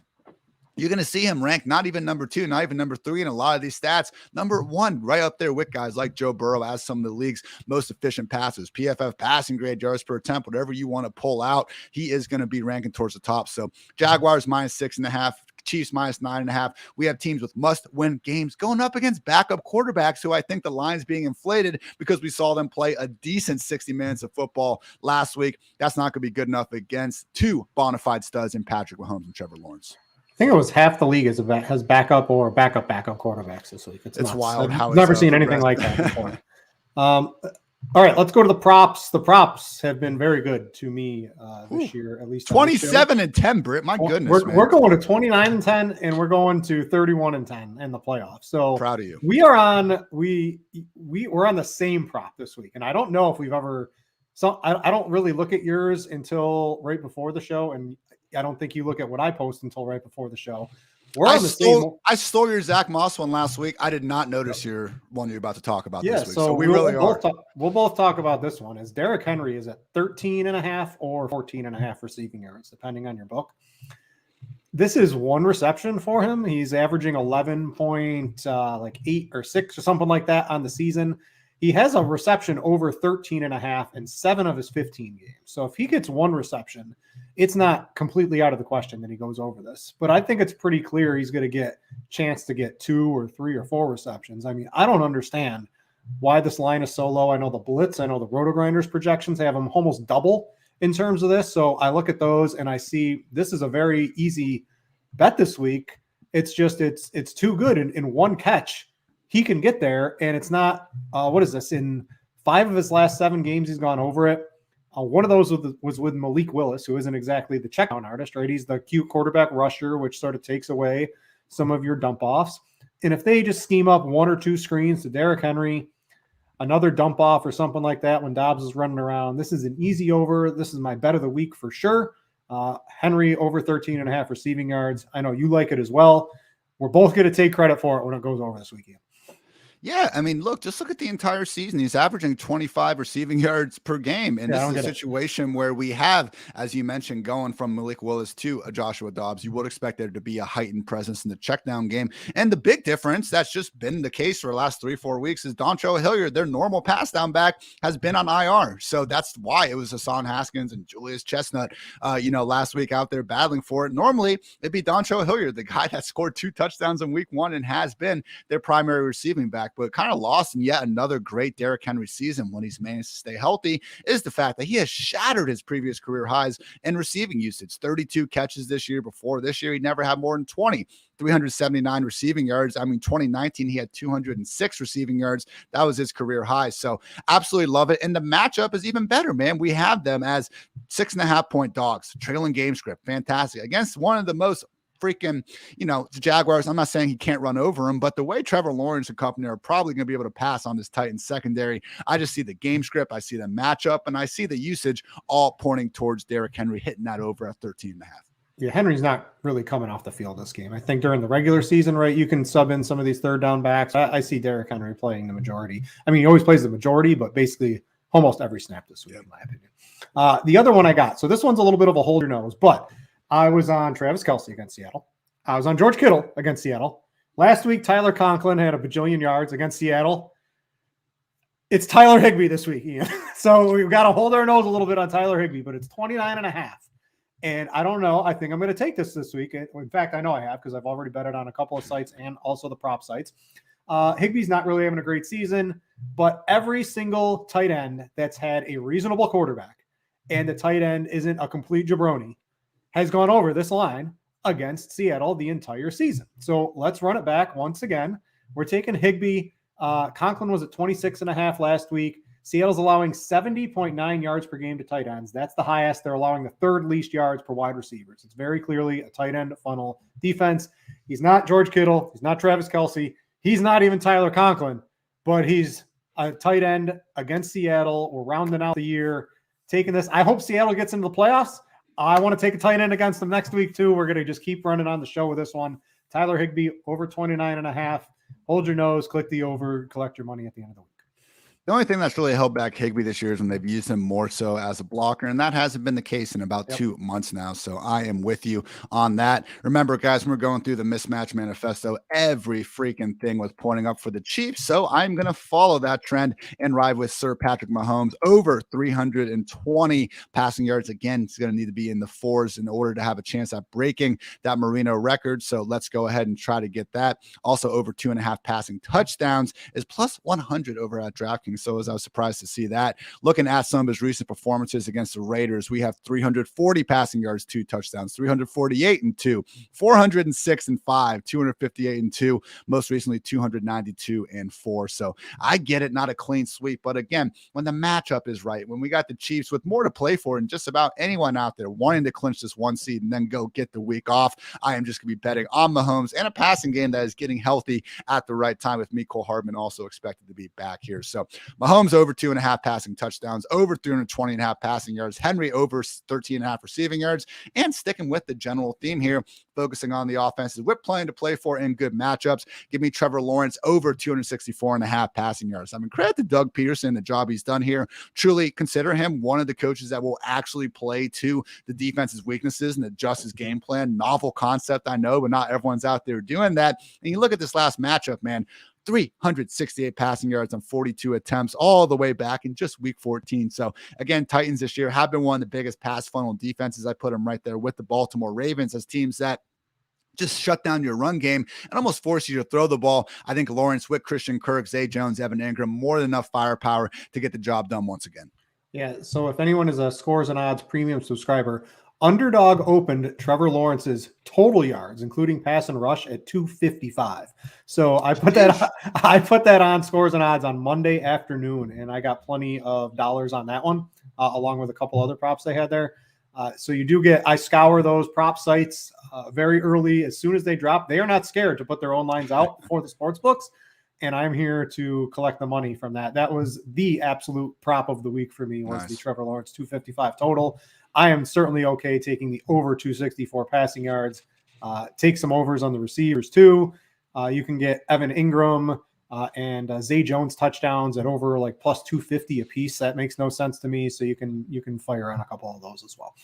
you're going to see him ranked not even number 2, not even number 3 in a lot of these stats. Number 1, right up there with guys like Joe Burrow as some of the league's most efficient passes. PFF passing grade, yards per attempt, whatever you want to pull out, he is going to be ranking towards the top. So Jaguars -6.5, Chiefs -9.5. We have teams with must-win games going up against backup quarterbacks who I think the line's being inflated because we saw them play a decent 60 minutes of football last week. That's not going to be good enough against two bona fide studs in Patrick Mahomes and Trevor Lawrence. I think it was half the league has backup or backup quarterbacks this week. It's wild. I've never seen anything like that before. All right, let's go to the props. The props have been very good to me this year, at least 27-10, Britt. My goodness, we're going to 29-10, and we're going to 31-10 in the playoffs. So proud of you. We are on we're on the same prop this week, and I don't know if we've ever. So I don't really look at yours until right before the show, and I don't think you look at what I post until right before the show. I stole your Zach Moss one last week. I did not notice your one you're about to talk about this week. So we'll both talk about this one. As Derrick Henry is at 13.5 or 14.5 receiving yards, depending on your book. This is one reception for him. He's averaging 11.8 or 6 or something like that on the season. He has a reception over 13.5 in 7 of his 15 games. So if he gets one reception, it's not completely out of the question that he goes over this. But I think it's pretty clear he's going to get a chance to get 2 or 3 or 4 receptions. I mean, I don't understand why this line is so low. I know the Blitz, I know the RotoGrinders projections have them almost double in terms of this. So I look at those and I see this is a very easy bet this week. It's just, it's too good in one catch. He can get there, and it's not, what is this? In 5 of his last 7 games, he's gone over it. One of those was with Malik Willis, who isn't exactly the checkdown artist, right? He's the cute quarterback rusher, which sort of takes away some of your dump offs. And if they just scheme up 1 or 2 screens to Derrick Henry, another dump off or something like that when Dobbs is running around, this is an easy over. This is my bet of the week for sure. Henry over 13.5 receiving yards. I know you like it as well. We're both going to take credit for it when it goes over this weekend. Yeah, I mean, just look at the entire season. He's averaging 25 receiving yards per game. And this is a situation where we have, as you mentioned, going from Malik Willis to a Joshua Dobbs. You would expect there to be a heightened presence in the check down game. And the big difference that's just been the case for the last 3-4 weeks is Dontrell Hilliard, their normal pass down back, has been on IR. So that's why it was Hassan Haskins and Julius Chestnut, last week out there battling for it. Normally, it'd be Dontrell Hilliard, the guy that scored 2 touchdowns in week 1 and has been their primary receiving back, but kind of lost in yet another great Derrick Henry season when he's managed to stay healthy is the fact that he has shattered his previous career highs in receiving usage. 32 catches this year. Before this year, he never had more than 20. 379 receiving yards. I mean, 2019, he had 206 receiving yards. That was his career high. So absolutely love it. And the matchup is even better, man. We have them as 6.5-point dogs, trailing game script. Fantastic. Against one of the most freaking, the Jaguars. I'm not saying he can't run over him, but the way Trevor Lawrence and company are probably going to be able to pass on this Titans secondary, I just see the game script, I see the matchup, and I see the usage all pointing towards Derrick Henry hitting that over at 13.5. Yeah, Henry's not really coming off the field this game. I think during the regular season, right, you can sub in some of these third down backs. I see Derrick Henry playing the majority. I mean, he always plays the majority, but basically almost every snap this week, in my opinion. The other one I got, so this one's a little bit of a hold your nose, but I was on Travis Kelce against Seattle. I was on George Kittle against Seattle. Last week, Tyler Conklin had a bajillion yards against Seattle. It's Tyler Higbee this week, Ian. So we've got to hold our nose a little bit on Tyler Higbee, but it's 29.5. And I don't know. I think I'm going to take this week. In fact, I know I have because I've already bet it on a couple of sites and also the prop sites. Higbee's not really having a great season, but every single tight end that's had a reasonable quarterback and the tight end isn't a complete jabroni has gone over this line against Seattle the entire season. So let's run it back once again. We're taking Higbee. Conklin was at 26.5 last week. Seattle's allowing 70.9 yards per game to tight ends. That's the highest. They're allowing the 3rd least yards per wide receivers. It's very clearly a tight end funnel defense. He's not George Kittle. He's not Travis Kelce. He's not even Tyler Conklin, but he's a tight end against Seattle. We're rounding out the year taking this. I hope Seattle gets into the playoffs. I want to take a tight end against them next week too. We're going to just keep running on the show with this one. Tyler Higbee over 29.5. Hold your nose, click the over, collect your money at the end of the week. The only thing that's really held back Higbee this year is when they've used him more so as a blocker, and that hasn't been the case in about 2 months now. So I am with you on that. Remember, guys, when we're going through the mismatch manifesto, every freaking thing was pointing up for the Chiefs. So I'm going to follow that trend and ride with Sir Patrick Mahomes over 320 passing yards. Again, it's going to need to be in the 4s in order to have a chance at breaking that Marino record. So let's go ahead and try to get that. Also, over 2.5 passing touchdowns is plus 100 over at Draftkings. So as I was surprised to see that. Looking at some of his recent performances against the Raiders, we have 340 passing yards, 2 touchdowns, 348 and 2, 406 and 5, 258 and 2, most recently 292 and 4. So I get it, not a clean sweep, but again, when the matchup is right, when we got the Chiefs with more to play for and just about anyone out there wanting to clinch this 1 seed and then go get the week off, I am just going to be betting on Mahomes and a passing game that is getting healthy at the right time, with Mecole Hardman also expected to be back here. So Mahomes over 2.5 passing touchdowns, over 320.5 passing yards, Henry over 13.5 receiving yards, and sticking with the general theme here, focusing on the offenses with playing to play for in good matchups. Give me Trevor Lawrence over 264.5 passing yards. I mean, credit to Doug Peterson, the job he's done here. Truly consider him one of the coaches that will actually play to the defense's weaknesses and adjust his game plan. Novel concept, I know, but not everyone's out there doing that. And you look at this last matchup, man, 368 passing yards on 42 attempts all the way back in just week 14. So again, Titans this year have been one of the biggest pass funnel defenses. I put them right there with the Baltimore Ravens as teams that just shut down your run game and almost force you to throw the ball. I think Lawrence with Christian Kirk, Zay Jones, Evan Ingram, more than enough firepower to get the job done once again. Yeah, so if anyone is a Scores and Odds premium subscriber, Underdog opened Trevor Lawrence's total yards, including pass and rush, at 255. So I put that on Scores and Odds on Monday afternoon, and I got plenty of dollars on that one, along with a couple other props they had there. So you do I scour those prop sites very early. As soon as they drop, they are not scared to put their own lines out for the sports books. And I'm here to collect the money from that. That was the absolute prop of the week for me, was the Trevor Lawrence 255 total. I am certainly okay taking the over 264 passing yards. Take some overs on the receivers too. You can get Evan Ingram and Zay Jones touchdowns at over like plus 250 a piece. That makes no sense to me. So you can fire on a couple of those as well.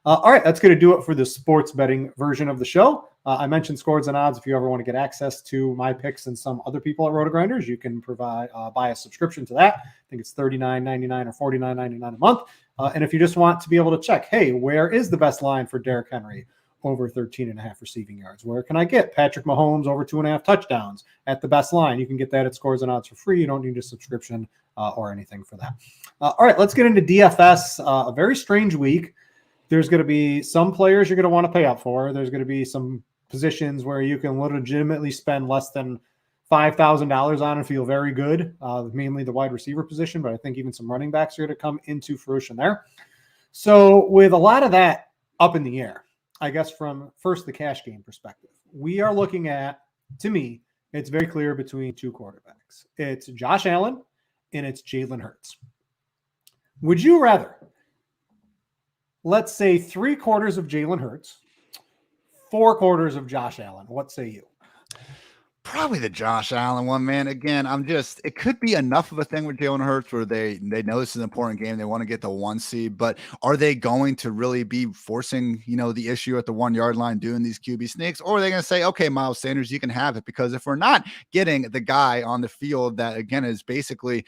All right, that's going to do it for the sports betting version of the show. I mentioned Scores and Odds. If you ever want to get access to my picks and some other people at RotoGrinders, you can buy a subscription to that. I think it's $39.99 or $49.99 a month. And if you just want to be able to check, hey, where is the best line for Derrick Henry? Over 13.5 receiving yards. Where can I get Patrick Mahomes over 2.5 touchdowns at the best line? You can get that at Scores and Odds for free. You don't need a subscription or anything for that. All right, let's get into DFS. A very strange week. There's going to be some players you're going to want to pay up for. There's going to be some positions where you can legitimately spend less than $5,000 on and feel very good, mainly the wide receiver position, but I think even some running backs are going to come into fruition there. So with a lot of that up in the air, I guess from first the cash game perspective, we are looking at, to me, it's very clear between two quarterbacks. It's Josh Allen and it's Jalen Hurts. Would you rather, let's say 3/4 of Jalen Hurts, 4/4 of Josh Allen? What say you? Probably the Josh Allen one, man. Again, it could be enough of a thing with Jalen Hurts where they know this is an important game. They want to get the 1 seed, but are they going to really be forcing, the issue at the 1 yard line doing these QB sneaks? Or are they going to say, okay, Miles Sanders, you can have it? Because if we're not getting the guy on the field that, again, is basically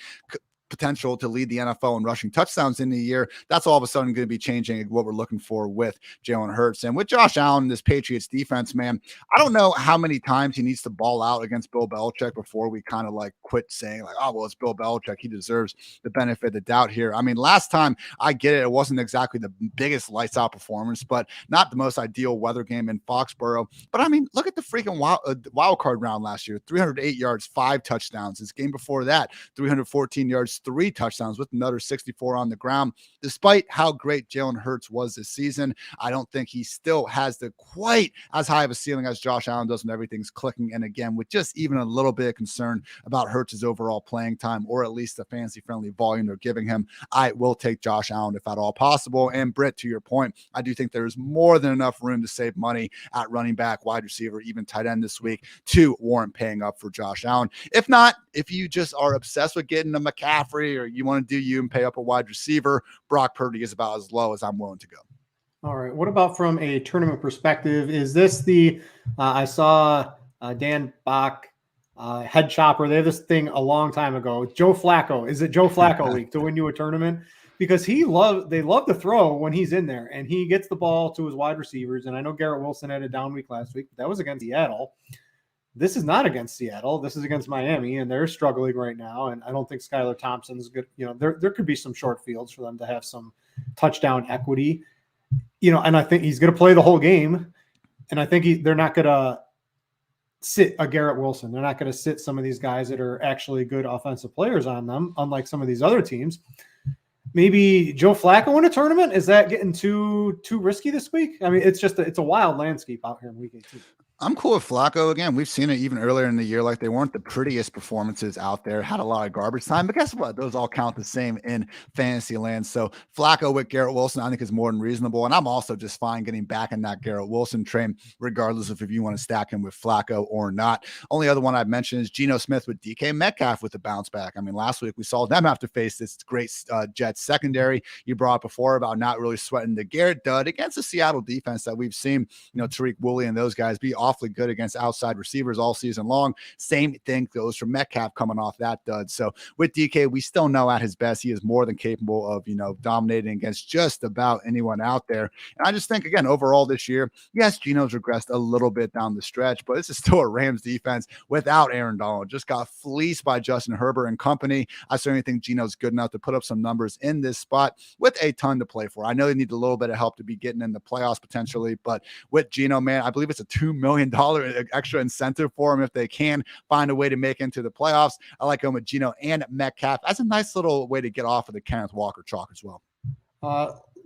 potential to lead the NFL in rushing touchdowns in the year, that's all of a sudden going to be changing what we're looking for with Jalen Hurts. And with Josh Allen, this Patriots defense, man, I don't know how many times he needs to ball out against Bill Belichick before we kind of like quit saying like, oh, well, it's Bill Belichick. He deserves the benefit of the doubt here. I mean, last time, I get it. It wasn't exactly the biggest lights out performance, but not the most ideal weather game in Foxborough. But I mean, look at the freaking wild card round last year, 308 yards, 5 touchdowns. This game before that, 314 yards, 3 touchdowns with another 64 on the ground. Despite how great Jalen Hurts was this season, I don't think he still has the quite as high of a ceiling as Josh Allen does when everything's clicking. And again, with just even a little bit of concern about Hurts' overall playing time, or at least the fantasy-friendly volume they're giving him, I will take Josh Allen if at all possible. And Britt, to your point, I do think there's more than enough room to save money at running back, wide receiver, even tight end this week to warrant paying up for Josh Allen. If not, if you just are obsessed with getting a McCaffrey, or you want to do you and pay up a wide receiver, Brock Purdy is about as low as I'm willing to go. All right. What about from a tournament perspective? Is this the I saw Dan Bach head chopper. They have this thing a long time ago. Joe Flacco. Is it Joe Flacco week to win you a tournament? Because they love to throw when he's in there, and he gets the ball to his wide receivers. And I know Garrett Wilson had a down week last week, but that was against Seattle. This is not against Seattle. This is against Miami, and they're struggling right now. And I don't think Skylar Thompson's good. There could be some short fields for them to have some touchdown equity. And I think he's going to play the whole game. And I think they're not going to sit a Garrett Wilson. They're not going to sit some of these guys that are actually good offensive players on them, unlike some of these other teams. Maybe Joe Flacco in a tournament? Is that getting too risky this week? I mean, it's a wild landscape out here in week 18. I'm cool with Flacco. Again, we've seen it even earlier in the year. Like, they weren't the prettiest performances out there, had a lot of garbage time, but guess what? Those all count the same in fantasy land. So Flacco with Garrett Wilson, I think, is more than reasonable. And I'm also just fine getting back in that Garrett Wilson train, regardless of if you want to stack him with Flacco or not. Only other one I've mentioned is Geno Smith with DK Metcalf with the bounce back. I mean, last week we saw them have to face this great Jets secondary. You brought up before about not really sweating the Garrett dud against the Seattle defense that we've seen, Tariq Woolley and those guys be awfully good against outside receivers all season long. Same thing goes for Metcalf coming off that dud. So with DK, we still know at his best, he is more than capable of, dominating against just about anyone out there. And I just think, again, overall this year, yes, Geno's regressed a little bit down the stretch, but this is still a Rams defense without Aaron Donald. Just got fleeced by Justin Herbert and company. I certainly think Geno's good enough to put up some numbers in this spot with a ton to play for. I know they need a little bit of help to be getting in the playoffs potentially, but with Geno, man, I believe it's a $2 million extra incentive for him if they can find a way to make into the playoffs. I like going with Geno and Metcalf as a nice little way to get off of the Kenneth Walker chalk as well.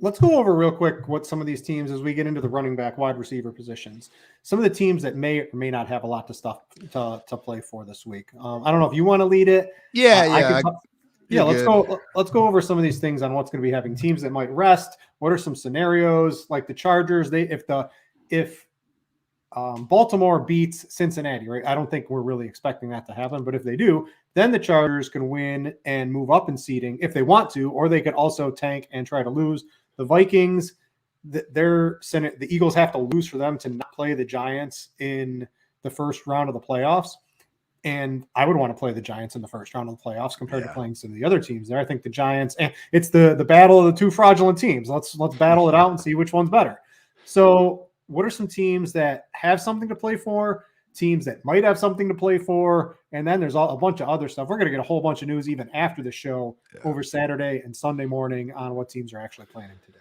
Let's go over real quick what some of these teams, as we get into the running back, wide receiver positions, some of the teams that may or may not have a lot of stuff to play for this week. I don't know if you want to lead it. Yeah. Let's go over some of these things on what's going to be having teams that might rest. What are some scenarios like the Chargers? If Baltimore beats Cincinnati, right? I don't think we're really expecting that to happen, but if they do, then the Chargers can win and move up in seeding if they want to, or they could also tank and try to lose. The Vikings, the Eagles have to lose for them to not play the Giants in the first round of the playoffs. And I would want to play the Giants in the first round of the playoffs compared to playing some of the other teams there. I think the Giants, and it's the battle of the two fraudulent teams. Let's battle it out and see which one's better. So what are some teams that have something to play for, teams that might have something to play for, and then there's a bunch of other stuff. We're going to get a whole bunch of news even after the show over Saturday and Sunday morning on what teams are actually planning to do.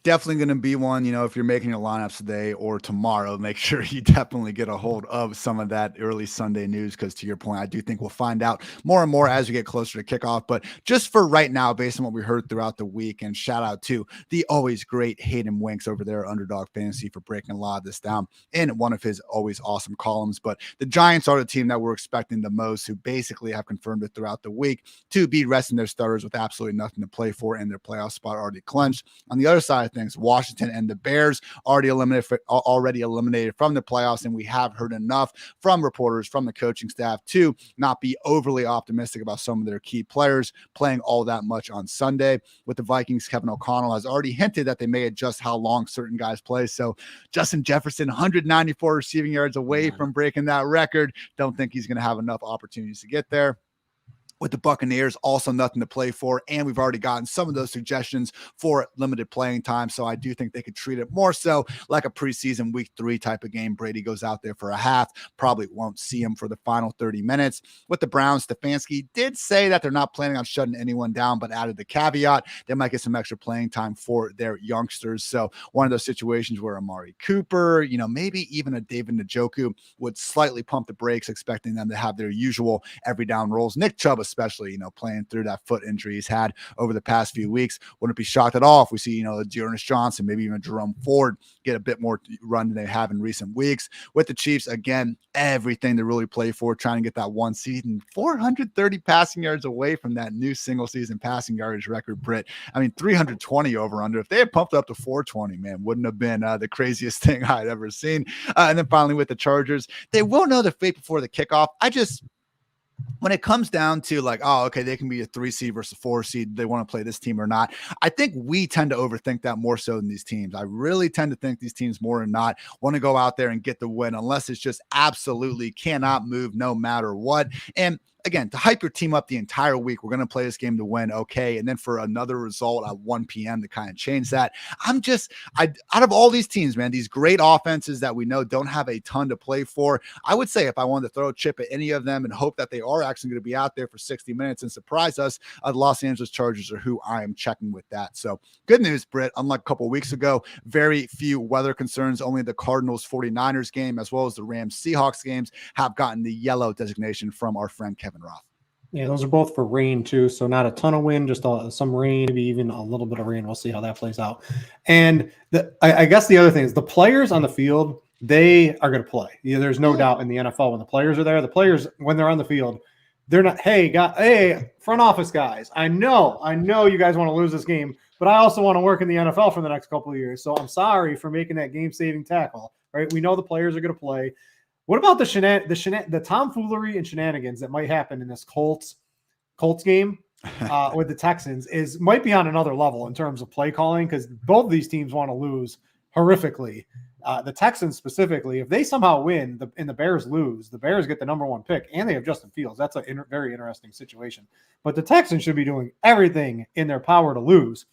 Definitely going to be one, if you're making your lineups today or tomorrow, make sure you definitely get a hold of some of that early Sunday news, because to your point, I do think we'll find out more and more as we get closer to kickoff. But just for right now, based on what we heard throughout the week, and shout out to the always great Hayden Winks over there, Underdog Fantasy, for breaking a lot of this down in one of his always awesome columns. But the Giants are the team that we're expecting the most, who basically have confirmed it throughout the week to be resting their starters with absolutely nothing to play for and their playoff spot already clinched. On the other side of things, Washington and the Bears already eliminated from the playoffs, and we have heard enough from reporters, from the coaching staff, to not be overly optimistic about some of their key players playing all that much on Sunday. With the Vikings, Kevin O'Connell has already hinted that they may adjust how long certain guys play. So Justin Jefferson, 194 receiving yards away from breaking that record. Don't think he's going to have enough opportunities to get there. With the Buccaneers, also nothing to play for, and we've already gotten some of those suggestions for limited playing time, so I do think they could treat it more so like a preseason week 3 type of game. Brady goes out there for a half, probably won't see him for the final 30 minutes. With the Browns, Stefanski did say that they're not planning on shutting anyone down, but added the caveat they might get some extra playing time for their youngsters. So one of those situations where Amari Cooper, maybe even a David Njoku would slightly pump the brakes, expecting them to have their usual every down rolls. Nick Chubb, especially, playing through that foot injury he's had over the past few weeks. Wouldn't be shocked at all if we see, Dearness Johnson, maybe even Jerome Ford get a bit more run than they have in recent weeks. With the Chiefs, again, everything to really play for, trying to get that one season, 430 passing yards away from that new single season passing yardage record, Brit. 320 over under. If they had pumped up to 420, man, wouldn't have been the craziest thing I'd ever seen. And then finally with the Chargers, they will know their fate before the kickoff. When it comes down to they can be a 3 seed versus a 4 seed, they want to play this team or not, I think we tend to overthink that more so than these teams. I really tend to think these teams more than not want to go out there and get the win, unless it's just absolutely cannot move no matter what. And again, to hype your team up the entire week, we're going to play this game to win, okay, and then for another result at 1 p.m. to kind of change that. Out of all these teams, man, these great offenses that we know don't have a ton to play for, I would say if I wanted to throw a chip at any of them and hope that they are actually going to be out there for 60 minutes and surprise us, the Los Angeles Chargers are who I am checking with that. So good news, Britt. Unlike a couple of weeks ago, very few weather concerns. Only the Cardinals 49ers game, as well as the Rams Seahawks games, have gotten the yellow designation from our friend Kevin Roth. Yeah, those are both for rain too. So not a ton of wind, just some rain, maybe even a little bit of rain. We'll see how that plays out. And I guess the other thing is the players on the field, they are going to play. There's no doubt in the NFL when the players are there. The players, when they're on the field, they're not, hey, front office guys, I know you guys want to lose this game, but I also want to work in the NFL for the next couple of years. So I'm sorry for making that game-saving tackle, right? We know the players are going to play. What about the tomfoolery and shenanigans that might happen in this Colts game with the Texans might be on another level in terms of play calling, because both of these teams want to lose horrifically. The Texans specifically, if they somehow win and the Bears lose, the Bears get the number 1 pick and they have Justin Fields. That's a very interesting situation. But the Texans should be doing everything in their power to lose.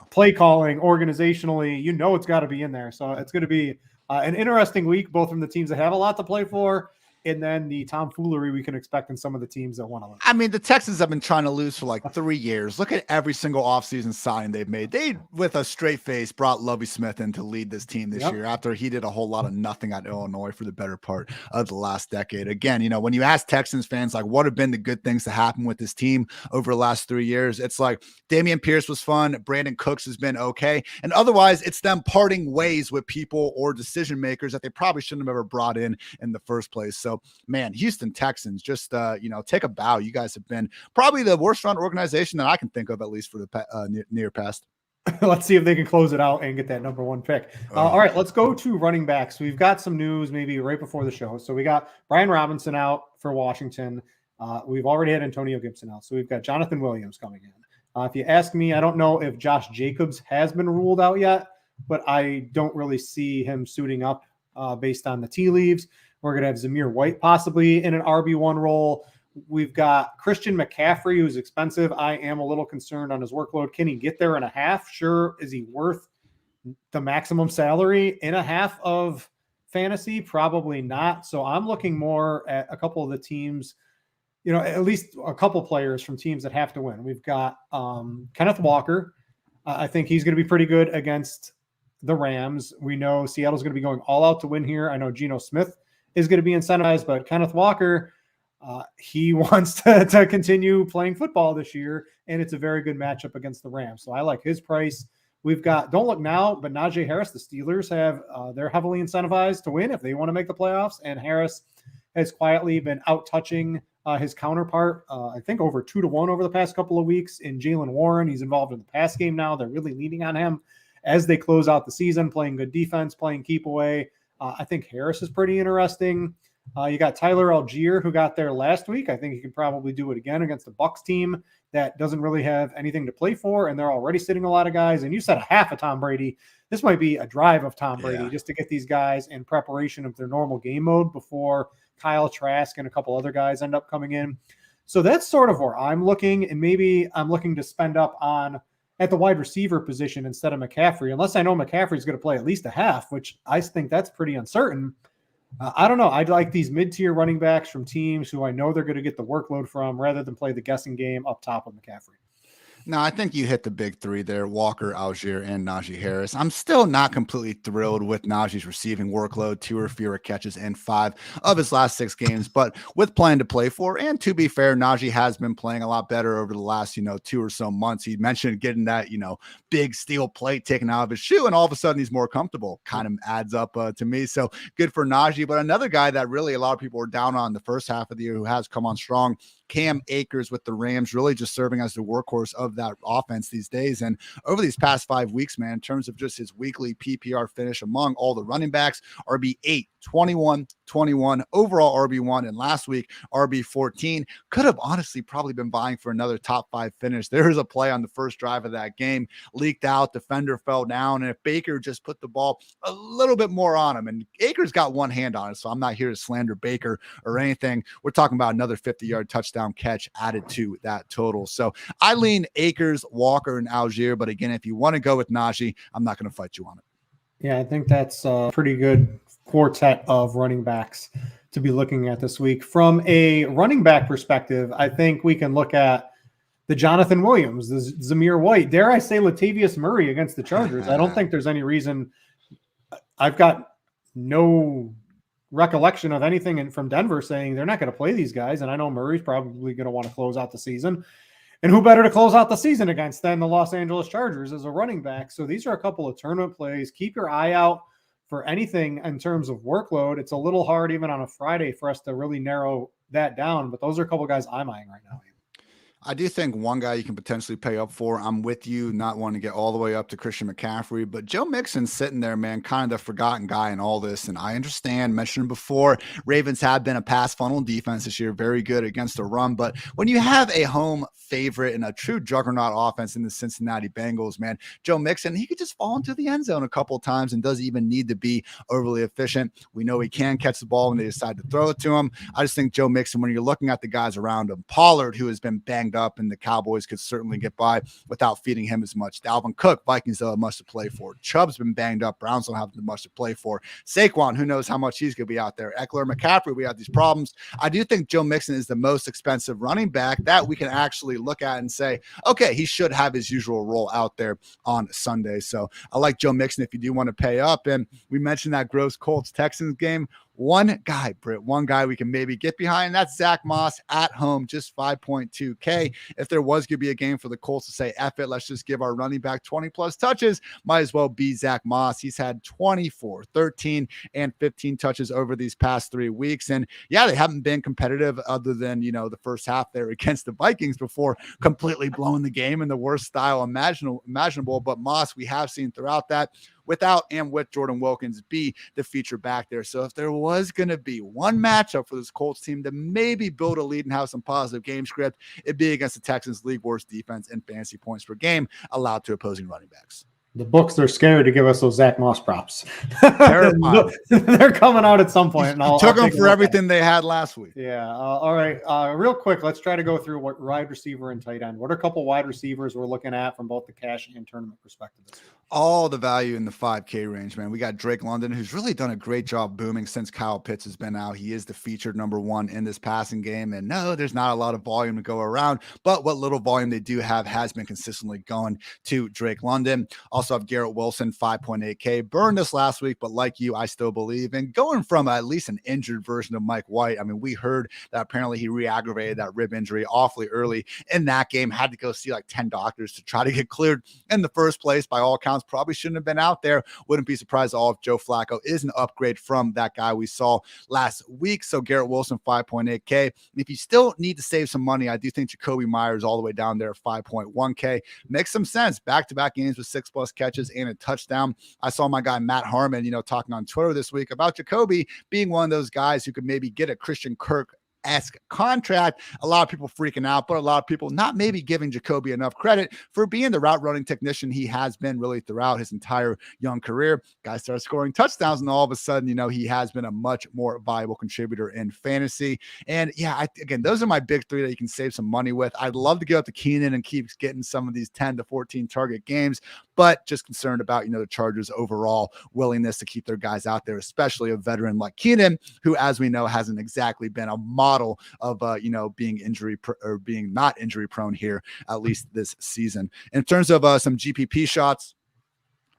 Play calling, organizationally, it's got to be in there. So it's going to be an interesting week, both from the teams that have a lot to play for and then the tomfoolery we can expect in some of the teams that want to lose. I mean, the Texans have been trying to lose for like 3 years. Look at every single offseason signing they've made. They, with a straight face, brought Lovie Smith in to lead this team this year after he did a whole lot of nothing at Illinois for the better part of the last decade. Again, when you ask Texans fans, like, what have been the good things to happen with this team over the last 3 years? It's like Damian Pierce was fun. Brandon Cooks has been okay. And otherwise, it's them parting ways with people or decision makers that they probably shouldn't have ever brought in the first place. So, man, Houston Texans, just, take a bow. You guys have been probably the worst run organization that I can think of, at least for the near past. Let's see if they can close it out and get that number 1 pick. All right, let's go to running backs. We've got some news maybe right before the show. So we got Brian Robinson out for Washington. We've already had Antonio Gibson out. So we've got Jonathan Williams coming in. If you ask me, I don't know if Josh Jacobs has been ruled out yet, but I don't really see him suiting up based on the tea leaves. We're going to have Zamir White possibly in an RB1 role. We've got Christian McCaffrey, who's expensive. I am a little concerned on his workload. Can he get there in a half? Sure. Is he worth the maximum salary in a half of fantasy? Probably not. So I'm looking more at a couple of the teams, at least a couple players from teams that have to win. We've got Kenneth Walker. I think he's going to be pretty good against the Rams. We know Seattle's going to be going all out to win here. I know Geno Smith is going to be incentivized, but Kenneth Walker, he wants to continue playing football this year, and it's a very good matchup against the Rams. So I like his price. We've got, don't look now, but Najee Harris, the Steelers have, they're heavily incentivized to win if they want to make the playoffs, and Harris has quietly been out-touching his counterpart, I think over 2-1 over the past couple of weeks in Jalen Warren. He's involved in the pass game now. They're really leaning on him as they close out the season, playing good defense, playing keep away. I think Harris is pretty interesting. You got Tyler Algier, who got there last week. I think he can probably do it again against the Bucs team that doesn't really have anything to play for, and they're already sitting a lot of guys. And you said a half of Tom Brady. This might be a drive of Tom Brady just to get these guys in preparation of their normal game mode before Kyle Trask and a couple other guys end up coming in. So that's sort of where I'm looking, and maybe I'm looking to spend up at the wide receiver position instead of McCaffrey, unless I know McCaffrey's going to play at least a half, which I think that's pretty uncertain. I don't know. I'd like these mid-tier running backs from teams who I know they're going to get the workload from rather than play the guessing game up top with McCaffrey. No, I think you hit the big three there, Walker, Algier, and Najee Harris. I'm still not completely thrilled with Najee's receiving workload, 2 or fewer catches in 5 of his last 6 games, but with playing to play for. And to be fair, Najee has been playing a lot better over the last, 2 or so months. He mentioned getting that, big steel plate taken out of his shoe, and all of a sudden he's more comfortable. Kind of adds up to me. So good for Najee. But another guy that really a lot of people were down on the first half of the year who has come on strong, Cam Akers with the Rams, really just serving as the workhorse of that offense these days. And over these past 5 weeks, man, in terms of just his weekly PPR finish among all the running backs, RB8, 21, 21, overall RB1, and last week, RB14. Could have honestly probably been vying for another top 5 finish. There was a play on the first drive of that game, leaked out, defender fell down, and if Baker just put the ball a little bit more on him, and Akers got one hand on it, so I'm not here to slander Baker or anything. We're talking about another 50-yard touchdown catch added to that total. So I lean Akers, Walker, and Algier, but again, if you want to go with Najee, I'm not going to fight you on it. Yeah, I think that's a pretty good quartet of running backs to be looking at this week. From a running back perspective, I think we can look at the Jonathan Williams, the Zamir White, dare I say Latavius Murray against the Chargers. I don't think there's any reason. I've got no recollection of anything from Denver saying they're not going to play these guys. And I know Murray's probably going to want to close out the season. And who better to close out the season against than the Los Angeles Chargers as a running back? So these are a couple of tournament plays. Keep your eye out for anything in terms of workload. It's a little hard even on a Friday for us to really narrow that down, but those are a couple of guys I'm eyeing right now. I do think one guy you can potentially pay up for. I'm with you, not wanting to get all the way up to Christian McCaffrey, but Joe Mixon's sitting there, man, kind of the forgotten guy in all this. And I understand, mentioned before, Ravens have been a pass funnel defense this year, very good against the run. But when you have a home favorite and a true juggernaut offense in the Cincinnati Bengals, man, Joe Mixon, he could just fall into the end zone a couple of times and doesn't even need to be overly efficient. We know he can catch the ball when they decide to throw it to him. I just think Joe Mixon, when you're looking at the guys around him, Pollard, who has been banged up, and the Cowboys could certainly get by without feeding him as much. Dalvin Cook, Vikings don't have much to play for. Chubb's been banged up. Browns don't have much to play for. Saquon, who knows how much he's going to be out there. Eckler, McCaffrey, we have these problems. I do think Joe Mixon is the most expensive running back that we can actually look at and say, okay, he should have his usual role out there on Sunday. So I like Joe Mixon if you do want to pay up. And we mentioned that gross Colts-Texans game. One guy, Britt, one guy we can maybe get behind. That's Zach Moss at home, just 5.2K. If there was going to be a game for the Colts to say, F it, let's just give our running back 20 plus touches, might as well be Zach Moss. He's had 24, 13, and 15 touches over these past 3 weeks. And yeah, they haven't been competitive other than, the first half there against the Vikings before completely blowing the game in the worst style imaginable. But Moss, we have seen throughout that, without and with Jordan Wilkins, be the feature back there. So if there was going to be one matchup for this Colts team to maybe build a lead and have some positive game script, it'd be against the Texans' league worst defense and fantasy points per game allowed to opposing running backs. The books, they're scared to give us those Zach Moss props. They're coming out at some point. And took them for everything they had last week. Yeah. All right. Real quick, let's try to go through what wide receiver and tight end. What are a couple wide receivers we're looking at from both the cash and tournament perspective this week? All the value in the 5K range, man. We got Drake London, who's really done a great job booming since Kyle Pitts has been out. He is the featured number one in this passing game. And no, there's not a lot of volume to go around, but what little volume they do have has been consistently going to Drake London. Also have Garrett Wilson, 5.8K. Burned this last week, but like you, I still believe in going from at least an injured version of Mike White. I mean, we heard that apparently he re-aggravated that rib injury awfully early in that game, had to go see like 10 doctors to try to get cleared in the first place. By all accounts, probably shouldn't have been out there. Wouldn't be surprised at all if Joe Flacco is an upgrade from that guy we saw last week. So Garrett Wilson, 5.8K. And if you still need to save some money, I do think Jacoby Myers all the way down there at 5.1K. Makes some sense. Back-to-back games with 6+ catches and a touchdown. I saw my guy Matt Harmon, talking on Twitter this week about Jacoby being one of those guys who could maybe get a Christian Kirk-esque contract. A lot of people freaking out, but a lot of people not maybe giving Jacoby enough credit for being the route running technician he has been really throughout his entire young career. Guy starts scoring touchdowns, and all of a sudden, he has been a much more valuable contributor in fantasy. And yeah, again, those are my big three that you can save some money with. I'd love to get up to Keenan and keep getting some of these 10 to 14 target games, but just concerned about, the Chargers' overall willingness to keep their guys out there, especially a veteran like Keenan, who, as we know, hasn't exactly been a model of, being being not injury prone here, at least this season. In terms of some GPP shots,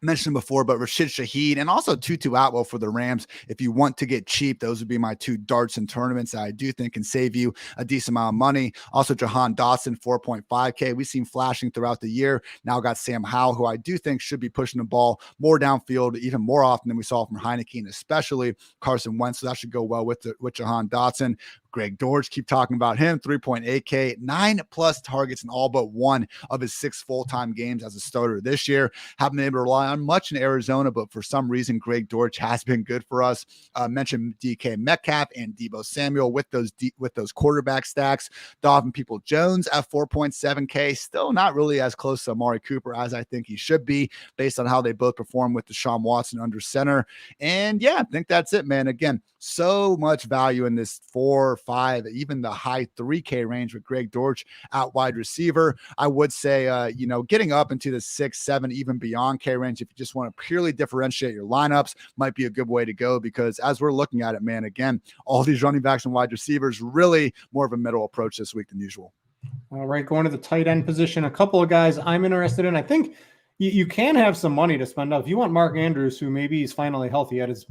mentioned before, but Rashid Shaheed and also Tutu Atwell for the Rams. If you want to get cheap, those would be my two darts in tournaments that I do think can save you a decent amount of money. Also, Jahan Dotson, 4.5K. We've seen flashing throughout the year. Now got Sam Howell, who I do think should be pushing the ball more downfield, even more often than we saw from Heineke, and especially Carson Wentz. So that should go well with Jahan Dotson. Greg Dortch, keep talking about him, 3.8K, 9+ targets in all but one of his 6 full-time games as a starter this year. Haven't been able to rely on much in Arizona, but for some reason, Greg Dortch has been good for us. Mentioned DK Metcalf and Deebo Samuel with those quarterback stacks. Donovan Peoples-Jones at 4.7K, still not really as close to Amari Cooper as I think he should be, based on how they both perform with Deshaun Watson under center. And yeah, I think that's it, man. Again, so much value in this 4, 5, even the high 3K range with Greg Dortch out wide receiver. I would say, getting up into the 6, 7, even beyond K range, if you just want to purely differentiate your lineups, might be a good way to go, because as we're looking at it, man, again, all these running backs and wide receivers, really more of a middle approach this week than usual. All right, going to the tight end position, a couple of guys I'm interested in. I think you can have some money to spend out. If you want Mark Andrews, who maybe he's finally healthy, had his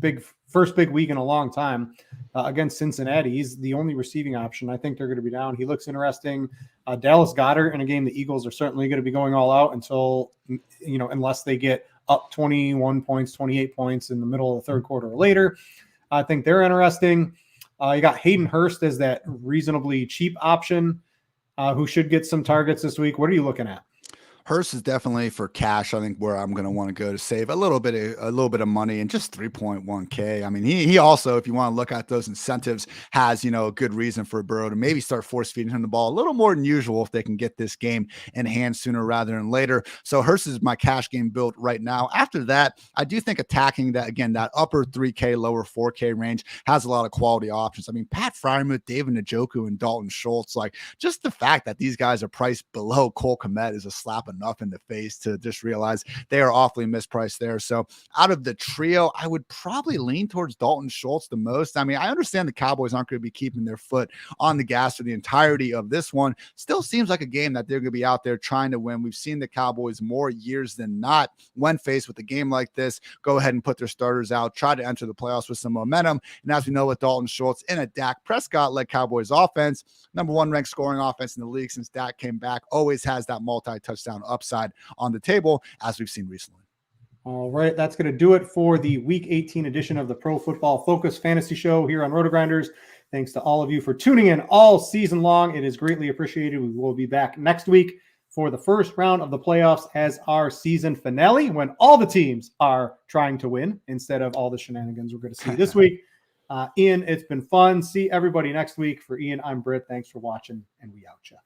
first big week in a long time against Cincinnati. He's the only receiving option. I think they're going to be down. He looks interesting. Dallas Goedert in a game the Eagles are certainly going to be going all out until, unless they get up 21 points, 28 points in the middle of the third quarter or later. I think they're interesting. You got Hayden Hurst as that reasonably cheap option. who should get some targets this week. What are you looking at? Hurst is definitely for cash. I think where I'm going to want to go to save a little bit of money, and just 3.1K. I mean, he also, if you want to look at those incentives, has, a good reason for Burrow to maybe start force feeding him the ball a little more than usual if they can get this game in hand sooner rather than later. So Hurst is my cash game built right now. After that, I do think attacking that, again, that upper 3K, lower 4K range has a lot of quality options. I mean, Pat Freiermuth, David Njoku, and Dalton Schultz, like just the fact that these guys are priced below Cole Kmet is a slap enough in the face to just realize they are awfully mispriced there. So out of the trio, I would probably lean towards Dalton Schultz the most. I mean, I understand the Cowboys aren't going to be keeping their foot on the gas for the entirety of this one. Still seems like a game that they're going to be out there trying to win. We've seen the Cowboys more years than not when faced with a game like this, go ahead and put their starters out, try to enter the playoffs with some momentum. And as we know with Dalton Schultz in a Dak Prescott-led Cowboys offense, number one ranked scoring offense in the league since Dak came back, always has that multi-touchdown upside on the table, as we've seen recently. All right, that's going to do it for the Week 18 edition of the Pro Football Focus Fantasy Show here on RotoGrinders. Thanks to all of you for tuning in all season long. It is greatly appreciated. We will be back next week for the first round of the playoffs as our season finale, when all the teams are trying to win instead of all the shenanigans we're going to see this week. Ian, it's been fun. See everybody next week. For Ian, I'm Britt. Thanks for watching, and we out ya.